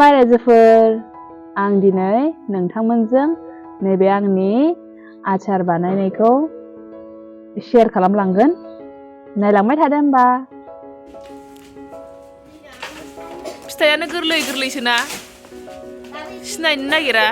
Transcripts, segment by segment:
खुलुमबाय रायजोफोर आं दिनै नोंथांमोनजों नैबे आंनि आचार बानायनायखौ शेयार खालामलांगोन नायलांबाय थादो होनबा फिथाइयानो गोरलै गोरलैसोना सिनायनो नागिरा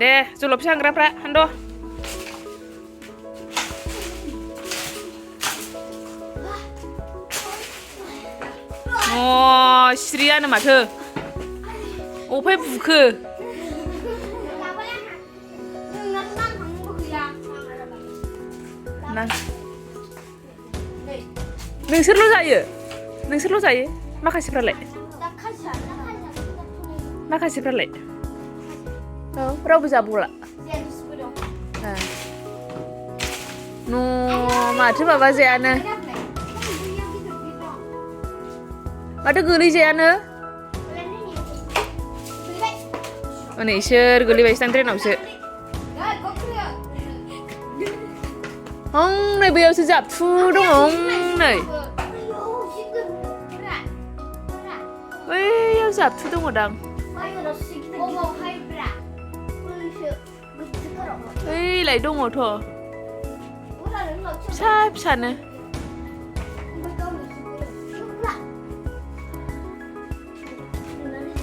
दे जलफि हांग्राफ्रा हानद' सिरियानो माथो अफाय बुखो नोंसोरल' जायो माखासेफ्रालाय औ रावबो जाबावला माथो माबा जायानो माथो गोलैजायानो नै इसोर गोलैबायसोदां ट्रेनावसो नै बैयावसो जाबथु दङ नै बैयाव जाबथु दङदां ओइलाय दङथ' फिसा फिसानो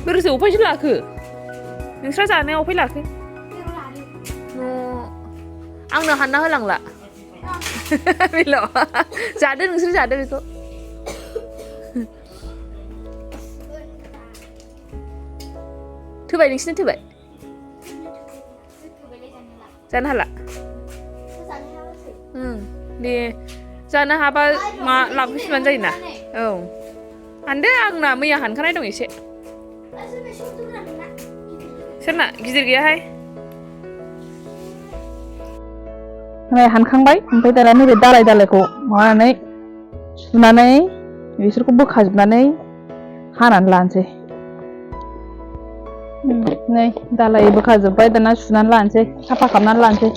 बोरोसो अफायसो लाखो नोंस्रा जानाया अफाय लाखो आंनो हानना होलांला बेल' जादो नोंसोर जादो बेखौ थोबाय नोंसिना थोबाय जानो हाला दे जानो हाबा मा लांफैफिनबानो जायोना औ हानदो आंना मैया हानखानाय दं एसे सोरना गिदिर गैयाहाय हानखांबाय ओमफ्राय दाना नैबे दालायखौ माबानानै सुनानै बिसोरखौ बोखाजोबनानै हानानै लानोसै नै दालाय बोखाजोबबाय दाना सुनानै लानोसै साफा खालामनानै लानोसै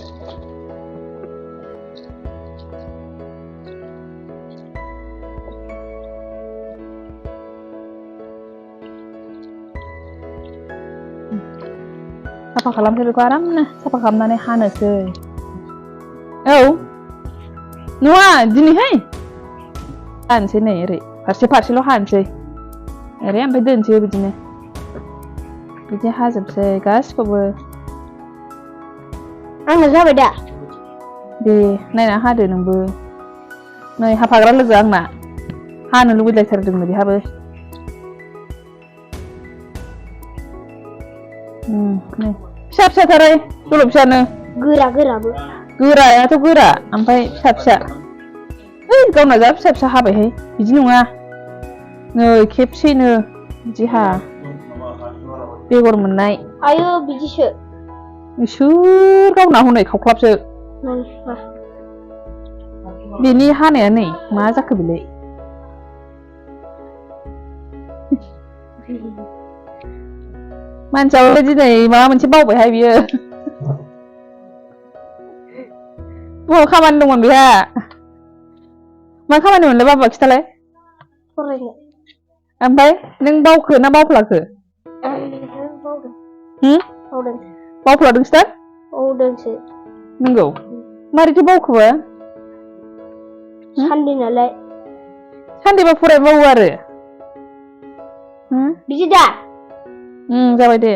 साफा खालामसै बेखौ आरामनो साफा खालामनानै हानोसै औ नङा दिनैहाय हानोसै नै ओरै फारसेल' हानोसै ओरै ओमफ्राय दोनसै बिदिनो बिदि हाजोबसै गासिखौबो आंना जाबाय दा दे नायना हादो नोंबो नै हाफाग्रा लोगो आंना हानो लुबैलायथारदोंनो बेहाबो नै फिसा फिसाथारै जलफियानो गोराबो गोरायाथ' गोरा ओमफ्राय फिसा ओइ गावना जा फिसा हाबायहाय बिदि नङा नै खेबसेनो बिदि हा बेगर मोननाय आयो बिदिसो इसोर गावना हनै खावख्लाबसो बेनि हानाया नै मा जाखो बेलाय मानसियाबो दिनै माबा मोनसे बावबायहाय बियो खामानि दंमोन बेहा मा खामानि मोनलाय बाबा खिथालाय फरायनो ओमफ्राय नों बावखो ना बावफ्लाखो बावफ्लादोंसो दा बावदोंसो नंगौ मारैथो बावखोबा सानदे नालाय सानदेबा फराय बावो आरो बिदि दा जाबाय दे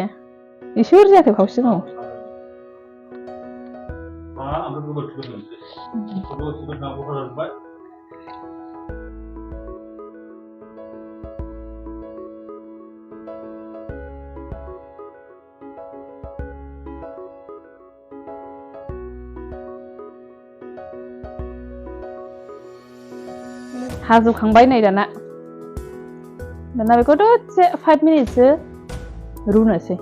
इसोर जायाखै खावसे दङ हाजोबखांबाय नै दाना बेखौ दसे 5 मिनिटसो रुनोसै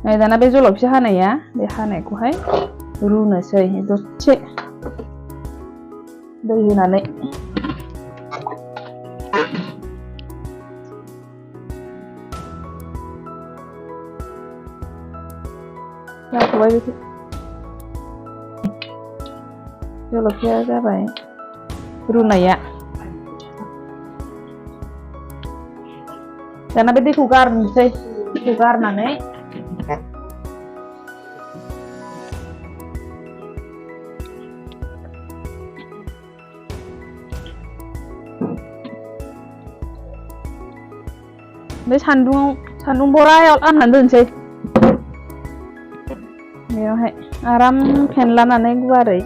नै दाना बे जलफि हानाया बे हानायखौहाय रुनोसै दसे दै होनानै जाथ'बाय बेखौ जलफिया जाबाय रुनाया दाना बे दैखौ गारनोसै दैखौ गारनानै बे सान्दुं बरायाव लामनानै दोनसै बेयावहाय आराम फेनलानानै गुवारै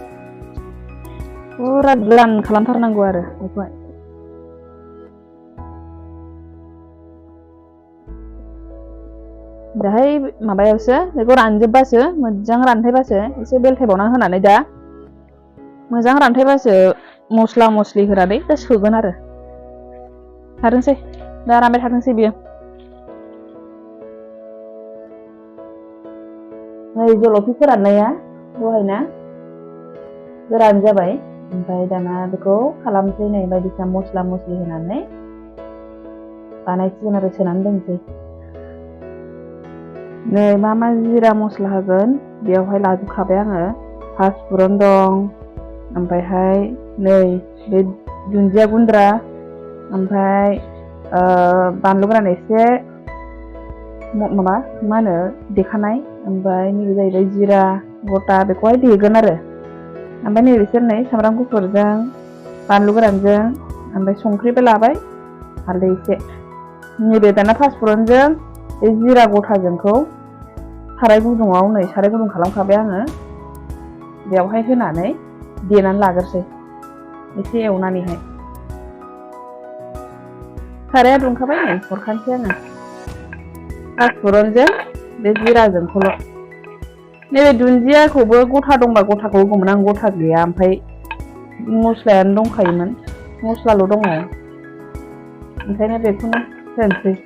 फुरा गोरान खालामथारनांगौ आरो बेखौहाय दाहाय माबायावसो बेखौ रानजोबबासो मोजां रानथायबासो एसे बेलथायबावना होनानै दा मोजां रानथायबासो मस्ला मस्लि होनानै दा सोगोन आरो थाथोंसै दा रानबाय थाथोंसै बियो नै जलफि फोराननाया दहायना गोरान जाबाय ओमफ्राय दाना बेखौ खालामसै नै बायदिसिना मस्ला मस्लि होनानै बानायसिगोन आरो सोनानै दोनसै नै मा जिरा मस्ला होगोन बेयावहाय लाजोबखाबाय आङो पासफुरन दं ओमफ्रायहाय नै बे दुन्दिया गुन्द्रा ओमफ्राय बानलु गोरान एसे माबा मा होनो देखानाय ओमफ्राय नैबे जाहैबाय जिरा गथा बेखौहाय देगोन आरो ओमफ्राय नैबे बिसोर नै सामब्राम गुफुरजों बानलु गोरानजों ओमफ्राय संख्रिबो लाबाय हालदै एसे नैबे दाना पासफुरनजों बे जिरा गथाजोंखौ साराय गुदुङाव नै साराय गुदुं खालामखाबाय आङो बेवहाय होनानै देनानै लाग्रोसै एसे एवनानैहाय साराया दुंखाबाय नै हरखानोसै आङो पासफुरनजों बे जिराजोंखौल' नैबे दुन्दियाखौबो गथा दंबा गथाखौ होगौमोन आं गथा गैया ओमफ्राय मस्लायानो दंखायोमोन मस्लाल' दङ ओंखायनो बेखौनो होनोसै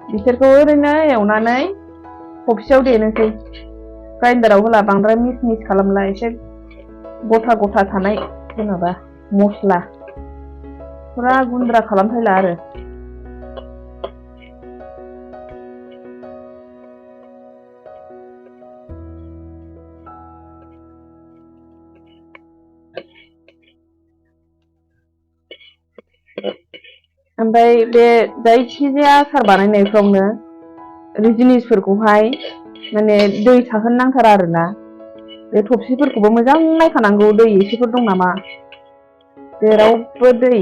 बिसोरखौ ओरैनो एवनानै थबसियाव देनोसै ग्राइन्डाराव होला बांद्राय मिस मिस खालामला एसे गथा गथा थानाय जेनेबा मस्ला फुरा गुन्द्रा खालामथायला आरो ओमफ्राय बे जायखिजाया आसार बानायनायफ्रावनो जिनिसफोरखौहाय माने दै थाहोनो नांथारा आरोना बे थफसिफोरखौबो मोजां नायखानांगौ दै एसेफोर दं नामा जेरावबो दै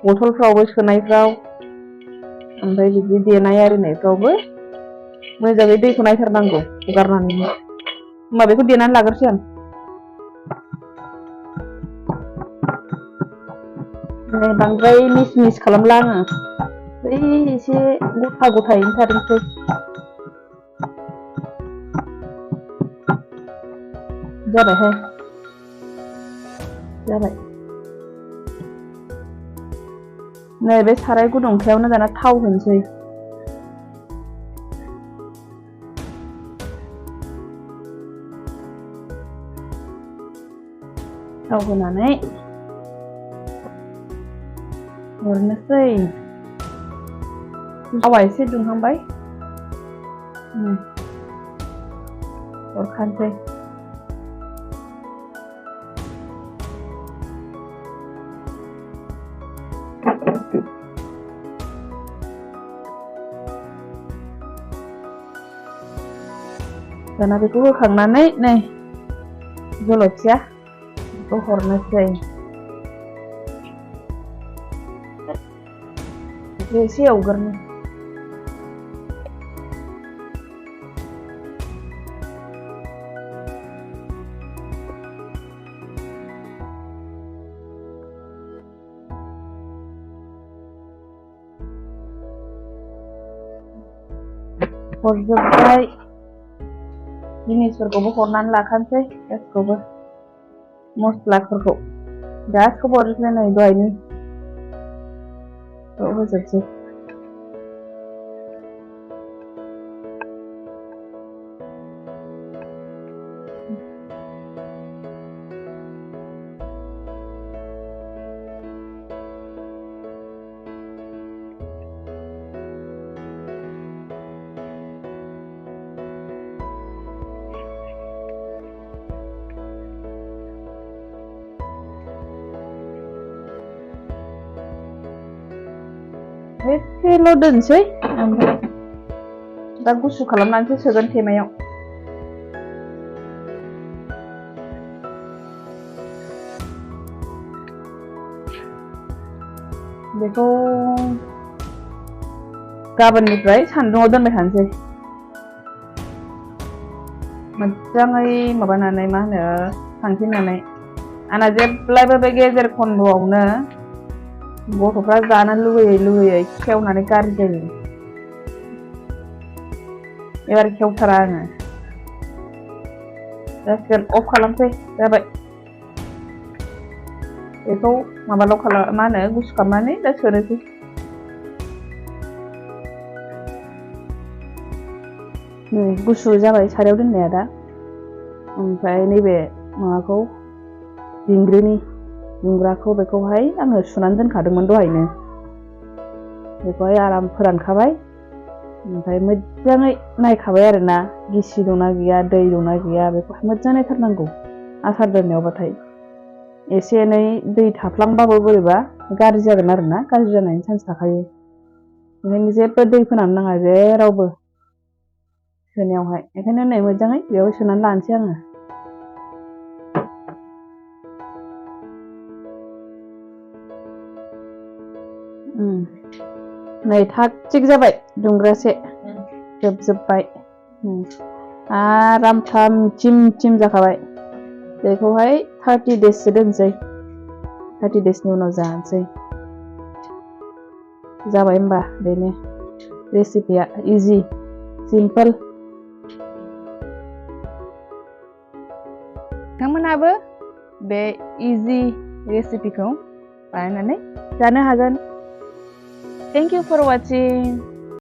बथलफ्रावबो सोनायफ्राव ओमफ्राय बिदि देनाय आरिनायफ्रावबो मोजाङै दैखौ नायथारनांगौ हगारनानैहाय होमबा बेखौ देनानै लाग्रोसै आं बांद्राय मिस मिस खालामला आङो बै एसे गथा गथायैनो थाथोंसै जाबायहाय जाबाय नै बे साराय गुदुंखायावनो दाना थाव होनोसै थाव होनानै हरनोसै थावा एसे दुंहांबाय हरखानोसै दाना बेखौ होखांनानै नै जलफिया बेखौ हरनोसै एसे एवग्रोनो हरजोब्बाय जिनिसफोरखौबो हरनानै लाखानोसै गासिखौबो मस्लाफोरखौ गासिखौबो हरजोबसै नै दहायनि होजोबसै एसेल' दोनसै ओमफ्राय दा गुसु खालामनानैसो सोगोन थेमायाव। बेखौ गाबोननिफ्राय सान्दुङाव दोनबाय थानोसै मोजाङै माबानानै मा होनो थांफिननानै। आंना जेब्लायबो बे गेजेर खन्द'आवनो गथ'फ्रा जानो लुगैयै खेवनानै गाज्रि जायो। एबार खेवथारा आङो। जासिगोन अफ खालामसै जाबाय। बेखौ माबाल' मा होनो गुसु खालामनानै दा सोनोसै। नै गुसु जाबाय सारायाव दोननाया दा। ओमफ्राय नैबे माबाखौ दुंग्राखौ बेखौहाय आङो सुनानै दोनखादोंमोन दहायनो। बेखौहाय आराम फोरानखाबाय। ओमफ्राय मोजाङै नायखाबाय आरोना गिसि दंना गैया दै दंना गैया बेखौहाय मोजां नायथारनांगौ आसार दोननायावबाथाय। एसे एनै दै थाफ्लांबाबो बोरैबा गाज्रि जागोन आरोना, गाज्रि जानायनि चान्स थाखायो। ओंखायनो जेबो दै फोनांनो नाङा जेरावबो सोनायावहाय। ओंखायनो नै मोजाङै बेयाव सोनानै लानोसै आङो। नै थाग थिग जाबाय दुंग्रासे जोबजोब्बाय। आराम थाम थिम जाखाबाय। बेखौहाय 30 डेजसो दोनसै। 30 डेजनि उनाव जानोसै। जाबाय होमबा बेनो रेसिपिया इजि सिम्पोल। नोंथांमोनहाबो बे इजि रेसिपिखौ बानायनानै जानो हागोन। Thank you for watching.